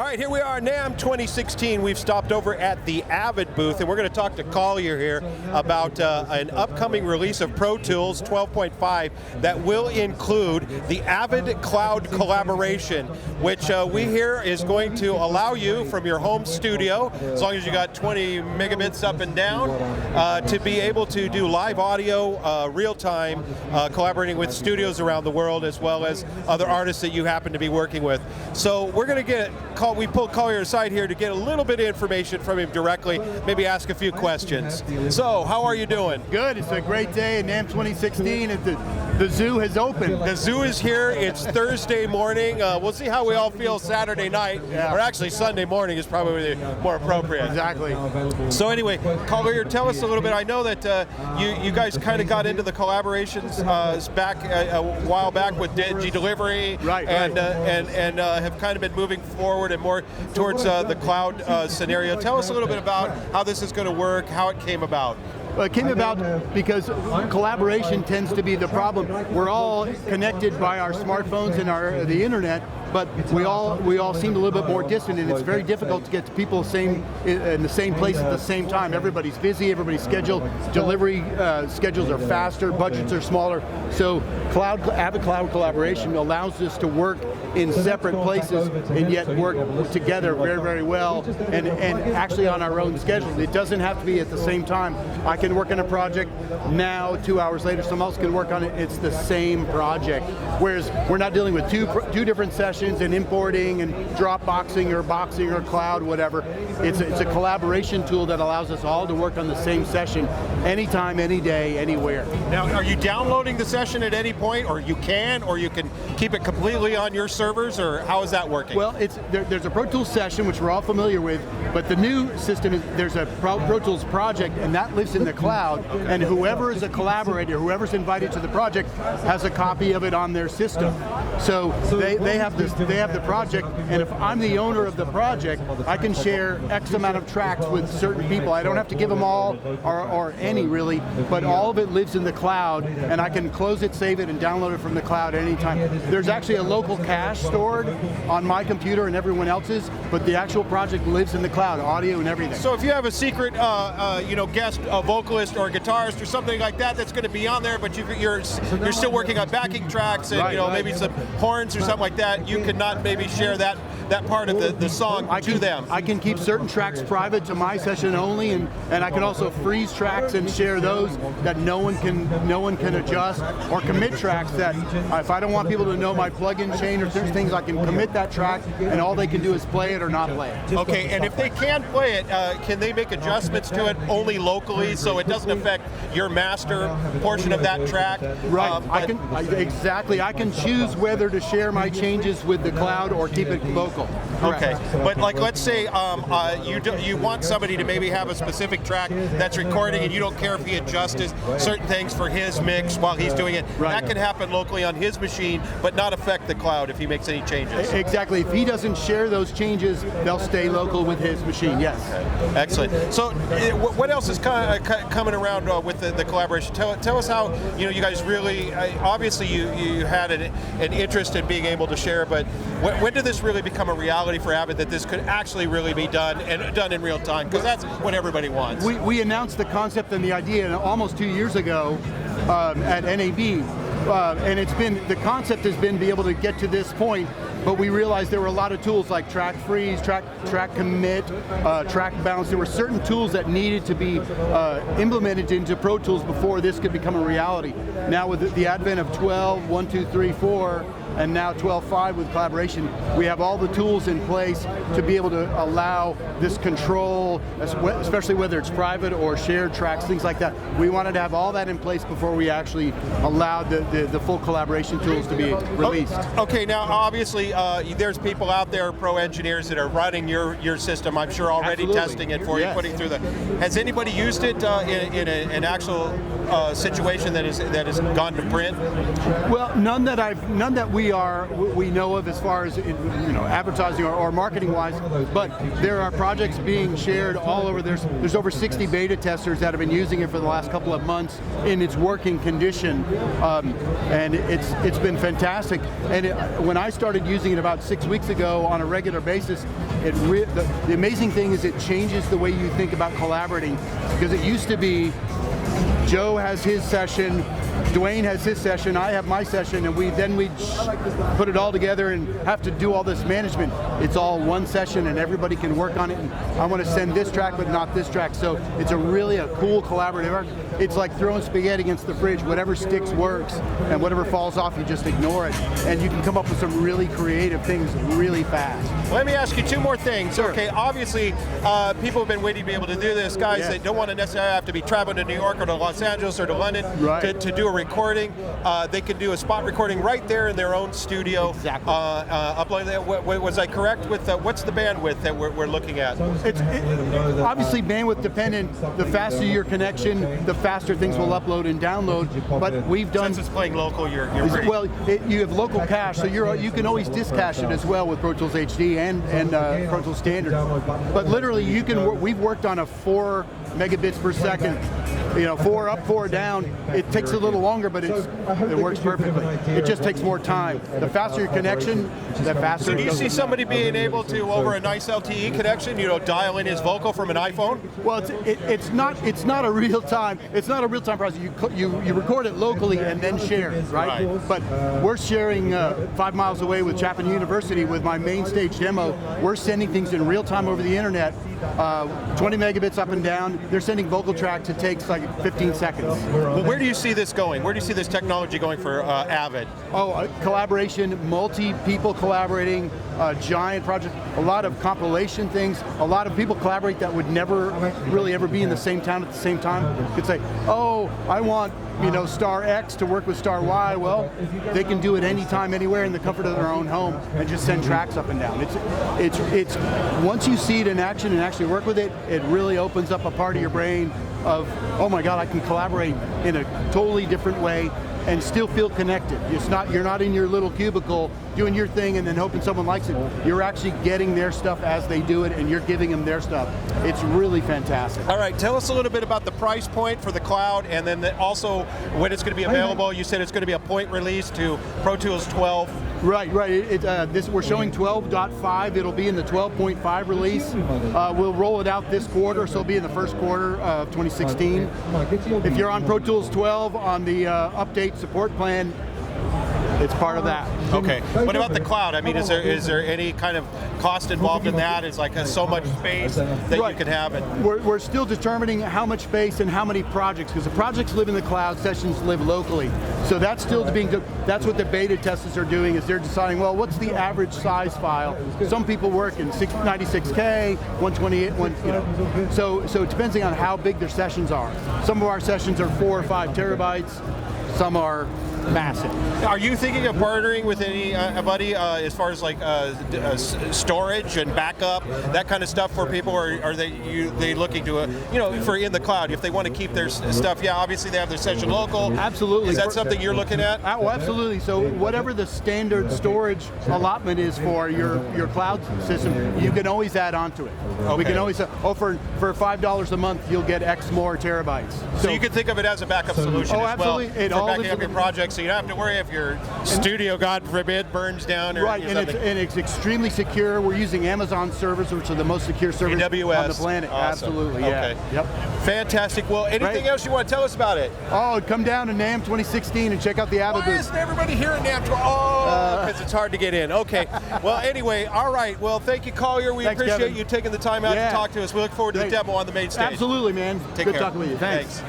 All right, here we are, NAMM 2016. We've stopped over at the Avid booth, and we're going to talk to Collier here about an upcoming release of Pro Tools 12.5 that will include the Avid Cloud Collaboration, which we hear is going to allow you from your home studio, as long as you got 20 megabits up and down, to be able to do live audio, real-time, collaborating with studios around the world, as well as other artists that you happen to be working with. So we're going to we pulled Collier aside here to get a little bit of information from him directly, maybe ask a few questions. So, how are you doing? Good, it's a great day in NAMM 2016. The zoo has opened. The zoo is here, it's Thursday morning. We'll see how we all feel Saturday night, or actually Sunday morning is probably more appropriate. Exactly. So anyway, Collier, tell us a little bit. I know that you guys kind of got into the collaborations back a while back with Delivery, and have kind of been moving forward and more towards the cloud scenario. Tell us a little bit about how this is going to work, how it came about. Well, it came about because collaboration tends to be the problem. We're all connected by our smartphones and the internet, but we all seem a little bit more distant, and it's very difficult to get to people in the same place at the same time. Everybody's busy, everybody's scheduled, delivery schedules are faster, budgets are smaller, so Avid Cloud Collaboration allows us to work in separate places and yet work together very, very well, and actually on our own schedule. It doesn't have to be at the same time. I can work on a project now, 2 hours later, someone else can work on it, it's the same project. Whereas we're not dealing with two different sessions and importing and Dropboxing or boxing or cloud, whatever. It's a collaboration tool that allows us all to work on the same session anytime, any day, anywhere. Now, are you downloading the session at any point, or you can keep it completely on your servers, or how is that working? Well, there's a Pro Tools session, which we're all familiar with, but the new system is there's a Pro Tools project, and that lives in the cloud, and whoever is a collaborator, whoever's invited to the project, has a copy of it on their system. So they have the project, and if I'm the owner of the project, I can share X amount of tracks with certain people. I don't have to give them all, or any really, but all of it lives in the cloud, and I can close it, save it, and download it from the cloud anytime. There's actually a local cache stored on my computer and everyone else's, but the actual project lives in the cloud, audio and everything. So if you have a secret guest vocalist or guitarist or something like that that's going to be on there, but you're still working on backing tracks and maybe some horns or something like that, you could not maybe share that part of the song to them. I can keep certain tracks private to my session only, and I can also freeze tracks and share those that no one can adjust, or commit tracks that if I don't want people to know my plug-in chain or certain things, I can commit that track and all they can do is play it or not play it. Okay, and if they can play it, can they make adjustments to it only locally so it doesn't affect your master portion of that track? Right, exactly. I can choose whether to share my changes with the cloud or keep it local. Correct. Okay, but like let's say you want somebody to maybe have a specific track that's recording and you don't care if he adjusts certain things for his mix while he's doing it. Right. That can happen locally on his machine, but not affect the cloud if he makes any changes. Exactly. If he doesn't share those changes, they'll stay local with his machine, yes. Okay. Excellent. So what else is coming around with the collaboration? Tell us how you guys really, obviously you had an interest in being able to share, but when did this really become a reality for Avid that this could actually really be done in real time? Because that's what everybody wants. We announced the concept and the idea almost 2 years ago at NAB. And the concept has been to be able to get to this point, but we realized there were a lot of tools like track freeze, track commit, track bounce. There were certain tools that needed to be implemented into Pro Tools before this could become a reality. Now with the advent of 12, 1, 2, 3, 4, and now 12.5 with collaboration, we have all the tools in place to be able to allow this control, especially whether it's private or shared tracks, things like that. We wanted to have all that in place before we actually allowed the full collaboration tools to be released. Okay, now obviously there's people out there, pro engineers, that are running your system, I'm sure already. Absolutely. Testing it for you, putting through has anybody used it in an actual situation that is gone to print? Well, none that we know of as far as advertising or marketing wise. But there are projects being shared all over. There's over 60 beta testers that have been using it for the last couple of months in its working condition, and it's been fantastic. And when I started using it about 6 weeks ago on a regular basis, the amazing thing is it changes the way you think about collaborating, because it used to be Joe has his session, Dwayne has his session, I have my session, and we'd put it all together and have to do all this management. It's all one session and everybody can work on it, and I want to send this track but not this track. So it's really a cool collaborative art. It's like throwing spaghetti against the fridge. Whatever sticks works, and whatever falls off you just ignore it. And you can come up with some really creative things really fast. Let me ask you two more things. Sure. Okay, obviously people have been waiting to be able to do this. Guys that don't want to necessarily have to be traveling to New York or to Los Angeles or to London to do a recording. They can do a spot recording right there in their own studio. Exactly. Upload that. Was I correct with what's the bandwidth that we're looking at? It's obviously bandwidth dependent. The faster your connection, the faster things will upload and download. But we've done. Since it's playing local, you're free. Well, you have local cache, so you can always discache it as well with Pro Tools HD and Pro Tools Standard. But literally, we've worked on a 4 megabits per second. 4 up, 4 down. It takes a little longer, but it works perfectly. It just takes more time. The faster your connection, the faster. So do you see somebody being able to, over a nice LTE connection, dial in his vocal from an iPhone? Well, it's not a real time. It's not a real time process. You record it locally and then share it, right? But we're sharing 5 miles away with Chapman University with my main stage demo. We're sending things in real time over the internet, 20 megabits up and down. They're sending vocal tracks. It takes like 15 seconds. Well, where do you see this going? Where do you see this technology going for Avid? Collaboration, multi-people collaborating, giant project, a lot of compilation things, a lot of people collaborate that would never really ever be in the same town at the same time. You could say, oh, I want star X to work with star Y. Well, they can do it anytime, anywhere in the comfort of their own home and just send tracks up and down. It's once you see it in action and actually work with it, it really opens up a part of your brain of, oh my God, I can collaborate in a totally different way and still feel connected. You're not in your little cubicle doing your thing and then hoping someone likes it. You're actually getting their stuff as they do it, and you're giving them their stuff. It's really fantastic. All right, tell us a little bit about the price point for the cloud, and then also when it's going to be available. You said it's going to be a point release to Pro Tools 12. Right. We're showing 12.5. It'll be in the 12.5 release. We'll roll it out this quarter, so it'll be in the first quarter of 2016. If you're on Pro Tools 12 on the update support plan, it's part of that. Okay. What about the cloud? I mean, is there any kind of cost involved in that? It's like so much space that you can have it. We're still determining how much space and how many projects, because the projects live in the cloud, sessions live locally. So that's still that's what the beta testers are doing, is they're deciding, well, what's the average size file? Some people work in 96K, 128, So it depends on how big their sessions are. Some of our sessions are 4 or 5 terabytes. Some are massive. Are you thinking of partnering with anybody as far as like storage and backup, that kind of stuff for people, or are they looking to for in the cloud if they want to keep their stuff? Yeah, obviously they have their session local. Absolutely. Is that something you're looking at? Oh, absolutely. So whatever the standard storage allotment is for your cloud system, you can always add on to it. Okay. We can always say, for $5 a month, you'll get X more terabytes. So you can think of it as a backup solution as absolutely. well for backing up your projects. So you don't have to worry if your studio, God forbid, burns down. Or right, and it's extremely secure. We're using Amazon servers, which are the most secure servers AWS. on the planet. Awesome. Absolutely, yeah. Okay. Yep. Fantastic. Well, anything else you want to tell us about it? Oh, come down to NAMM 2016 and check out the Avid booth. Why isn't everybody here in NAMM? Because it's hard to get in. Okay. Well, anyway, all right. Well, thank you, Collier. We appreciate you taking the time out to talk to us. We look forward to the demo on the main stage. Absolutely, man. Take Good care. talking with you. Thanks.